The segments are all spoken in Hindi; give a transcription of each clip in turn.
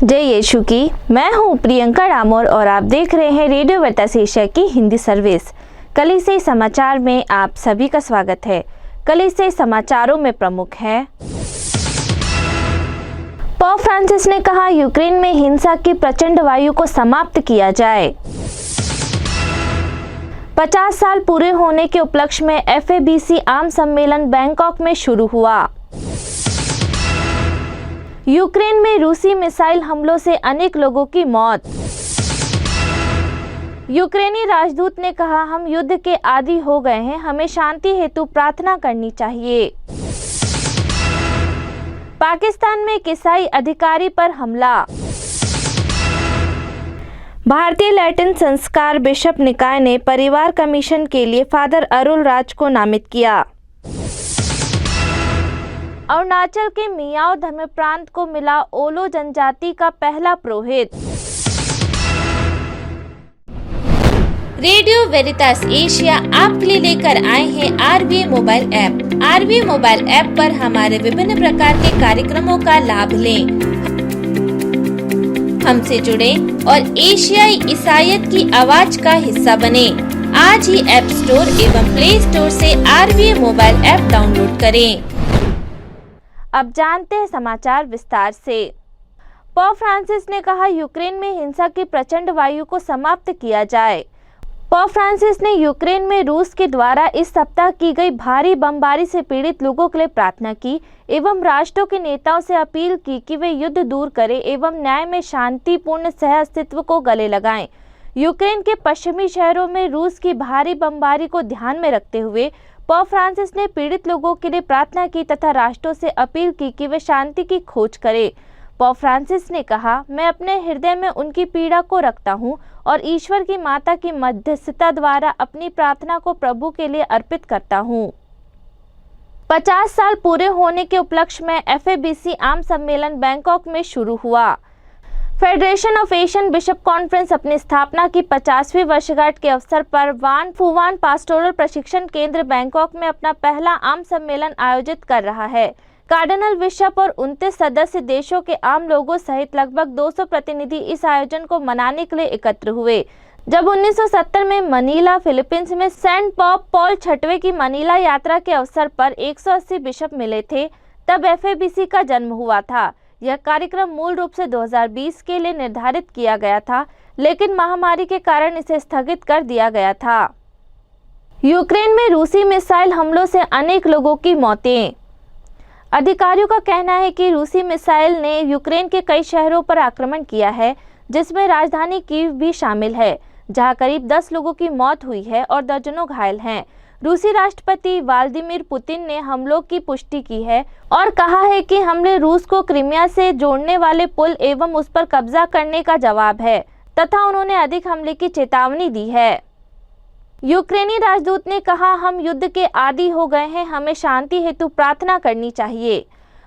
जय यीशु की। मैं हूं प्रियंका डामोर और आप देख रहे हैं रेडियो वेरितास एशिया की हिंदी सर्विस। कलीसिया समाचार में आप सभी का स्वागत है। कलीसिया समाचारों में प्रमुख है। पोप फ्रांसिस ने कहा, यूक्रेन में हिंसा की प्रचंड वायु को समाप्त किया जाए। 50 साल पूरे होने के उपलक्ष्य में FABC आम सम्मेलन बैंकॉक में शुरू हुआ। यूक्रेन में रूसी मिसाइल हमलों से अनेक लोगों की मौत। यूक्रेनी राजदूत ने कहा, हम युद्ध के आदी हो गए हैं, हमें शांति हेतु प्रार्थना करनी चाहिए। पाकिस्तान में एक ईसाई अधिकारी पर हमला। भारतीय लैटिन संस्कार बिशप निकाय ने परिवार कमीशन के लिए फादर अरुल राज को नामित किया। अरुणाचल के मियाओ धर्म प्रांत को मिला ओलो जनजाति का पहला पुरोहित। रेडियो वेरितास एशिया आपके लिए लेकर आए हैं RVA mobile app. RVA mobile app पर हमारे विभिन्न प्रकार के कार्यक्रमों का लाभ लें, हमसे जुड़े और एशियाई ईसाईयत की आवाज का हिस्सा बने। आज ही ऐप स्टोर एवं प्ले स्टोर से RVA मोबाइल ऐप डाउनलोड करें। अब जानते हैं समाचार विस्तार से। पोप फ्रांसिस ने कहा, यूक्रेन में हिंसा की प्रचंड वायु को समाप्त किया जाए। पोप फ्रांसिस ने यूक्रेन में रूस के द्वारा इस सप्ताह की गई भारी बमबारी से पीड़ित लोगों के लिए प्रार्थना की एवं राष्ट्रों के नेताओं से अपील की कि वे युद्ध दूर करें एवं न्याय में शांतिपूर्ण सह अस्तित्व को गले लगाएं। यूक्रेन के पश्चिमी शहरों में रूस की भारी बमबारी को ध्यान में रखते हुए पोप फ्रांसिस ने पीड़ित लोगों के लिए प्रार्थना की तथा राष्ट्रों से अपील की कि वे शांति की खोज करें। पोप फ्रांसिस ने कहा, मैं अपने हृदय में उनकी पीड़ा को रखता हूं और ईश्वर की माता की मध्यस्थता द्वारा अपनी प्रार्थना को प्रभु के लिए अर्पित करता हूं। 50 साल पूरे होने के उपलक्ष्य में FABC आम सम्मेलन बैंकॉक में शुरू हुआ। Federation of Asian bishop conference अपनी स्थापना की 50वीं वर्षगांठ के अवसर पर वान फुवान पास्टोरल प्रशिक्षण केंद्र बैंकॉक में अपना पहला आम सम्मेलन आयोजित कर रहा है। कार्डिनल बिशप और 29 सदस्य देशों के आम लोगों सहित लगभग 200 प्रतिनिधि इस आयोजन को मनाने के लिए एकत्र हुए। जब 1970 में मनीला फिलीपींस में सेंट पॉप पॉल छठवें की मनीला यात्रा के अवसर पर 180 बिशप मिले थे, तब FABC का जन्म हुआ था। यह कार्यक्रम मूल रूप से 2020 के लिए निर्धारित किया गया था, लेकिन महामारी के कारण इसे स्थगित कर दिया गया था। यूक्रेन में रूसी मिसाइल हमलों से अनेक लोगों की मौतें। अधिकारियों का कहना है कि रूसी मिसाइल ने यूक्रेन के कई शहरों पर आक्रमण किया है, जिसमें राजधानी कीव भी शामिल है, जहां करीब 10 लोगों की मौत हुई है और दर्जनों घायल हैं। रूसी राष्ट्रपति व्लादिमीर पुतिन ने हमलों की पुष्टि की है और कहा है कि हमले रूस को क्रीमिया से जोड़ने वाले पुल एवं उस पर कब्जा करने का जवाब है तथा उन्होंने अधिक हमले की चेतावनी दी है। यूक्रेनी राजदूत ने कहा, हम युद्ध के आदी हो गए हैं, हमें शांति हेतु प्रार्थना करनी चाहिए।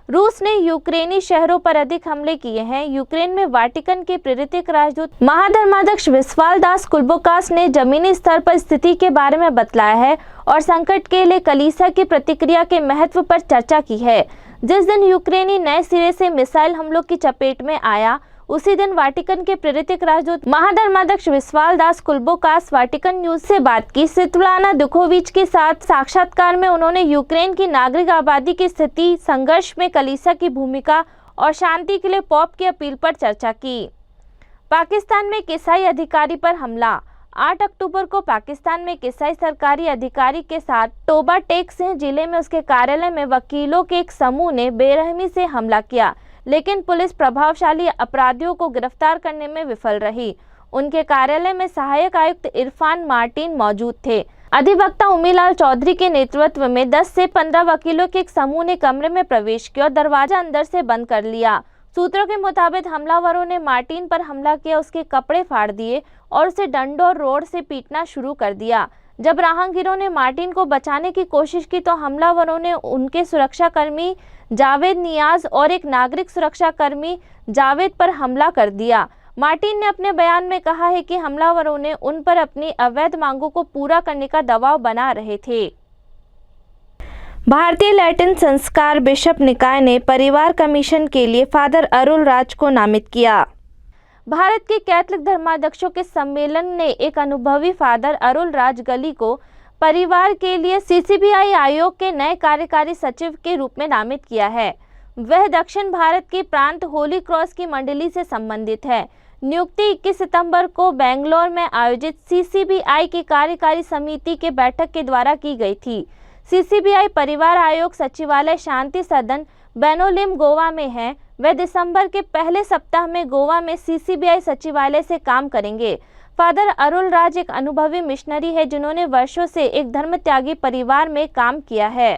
रूस ने यूक्रेनी शहरों पर अधिक हमले किए हैं। यूक्रेन में वाटिकन के प्रेरित राजदूत महाधर्माध्यक्ष विस्वालदास कुलबोकास ने जमीनी स्तर पर स्थिति के बारे में बतलाया है और संकट के लिए कलीसिया की प्रतिक्रिया के महत्व पर चर्चा की है। जिस दिन यूक्रेनी नए सिरे से मिसाइल हमलों की चपेट में आया, उसी दिन वाटिकन के प्रेरित राजदूत महाधर्माध्यक्ष विस्वालदास कुलबोकास वाटिकन न्यूज से बात की। स्वितलाना दुखोविच के साथ साक्षात्कार में उन्होंने यूक्रेन की नागरिक आबादी की स्थिति, संघर्ष में कलीसिया की भूमिका और शांति के लिए पोप की अपील पर चर्चा की। पाकिस्तान में एक ईसाई अधिकारी पर हमला। 8 अक्टूबर को पाकिस्तान में एक ईसाई सरकारी अधिकारी के साथ टोबा टेक सिंह जिले में उसके कार्यालय में वकीलों के एक समूह ने बेरहमी से हमला किया, लेकिन पुलिस प्रभावशाली अपराधियों को गिरफ्तार करने में विफल रही। उनके कार्यालय में सहायक आयुक्त इरफान मार्टिन मौजूद थे। अधिवक्ता उमीलाल चौधरी के नेतृत्व में 10 से 15 वकीलों के एक समूह ने कमरे में प्रवेश किया और दरवाजा अंदर से बंद कर लिया। सूत्रों के मुताबिक हमलावरों ने मार्टिन पर हमला किया, उसके कपड़े फाड़ दिए और उसे डंडों और रोड से पीटना शुरू कर दिया। जब राहगीरों ने मार्टिन को बचाने की कोशिश की तो हमलावरों ने उनके सुरक्षाकर्मी जावेद नियाज और एक नागरिक सुरक्षाकर्मी जावेद पर हमला कर दिया। मार्टिन ने अपने बयान में कहा है कि हमलावरों ने उन पर अपनी अवैध मांगों को पूरा करने का दबाव बना रहे थे। भारतीय लैटिन संस्कार बिशप निकाय ने परिवार कमीशन के लिए फादर अरुल राज को नामित किया। भारत के कैथलिक धर्माध्यक्षों के सम्मेलन ने एक अनुभवी फादर अरुल राज गली को परिवार के लिए CCBI आयोग के नए कार्यकारी सचिव के रूप में नामित किया है। वह दक्षिण भारत के प्रांत होली क्रॉस की मंडली से संबंधित है। नियुक्ति 21 सितंबर को बेंगलोर में आयोजित CCBI की कार्यकारी समिति के बैठक के द्वारा की गई थी। CCBI परिवार आयोग सचिवालय शांति सदन बेनोलिम गोवा में है। वे दिसंबर के पहले सप्ताह में गोवा में CCBI सचिवालय से काम करेंगे। फादर अरुल राज एक अनुभवी मिशनरी है जिन्होंने वर्षों से एक धर्मत्यागी परिवार में काम किया है।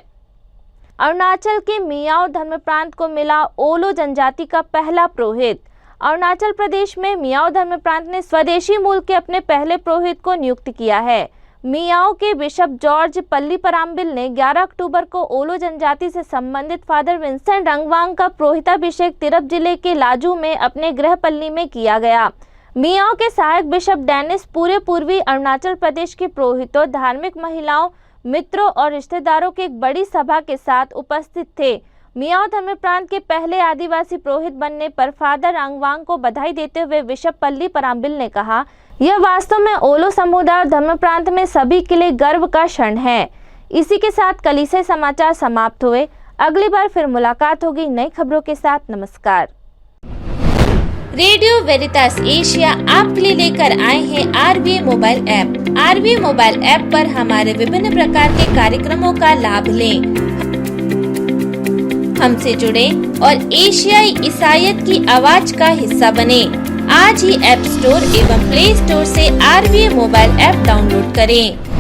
अरुणाचल के मियाओ धर्म प्रांत को मिला ओलो जनजाति का पहला पुरोहित। अरुणाचल प्रदेश में मियाओ धर्म प्रांत ने स्वदेशी मूल के अपने पहले पुरोहित को नियुक्त किया है। मियाओ के बिशप जॉर्ज पल्लीपराम्बिल ने 11 अक्टूबर को ओलो जनजाति से संबंधित फादर विंसेंट रंगवांग का पुरोहिताभिषेक तिरप जिले के लाजू में अपने गृह पल्ली में किया गया। मियाओ के सहायक बिशप डेनिस पूरे पूर्वी अरुणाचल प्रदेश के पुरोहितों, धार्मिक महिलाओं, मित्रों और रिश्तेदारों की एक बड़ी सभा के साथ उपस्थित थे। मियाओ धर्म प्रांत के पहले आदिवासी पुरोहित बनने पर फादर रंगवांग को बधाई देते हुए बिशप पल्लीपराम्बिल ने कहा, यह वास्तव में ओलो समुदाय और धर्म प्रांत में सभी के लिए गर्व का क्षण है। इसी के साथ कलीसिया समाचार समाप्त हुए। अगली बार फिर मुलाकात होगी नई खबरों के साथ। नमस्कार। रेडियो वेरितास एशिया आपके लिए लेकर आए हैं RVA mobile app. RVA mobile app पर हमारे विभिन्न प्रकार के कार्यक्रमों का लाभ लें, हमसे जुड़े और एशियाई ईसाईयत की आवाज का हिस्सा बने। आज ही ऐप स्टोर एवं प्ले स्टोर से RVA मोबाइल ऐप डाउनलोड करें।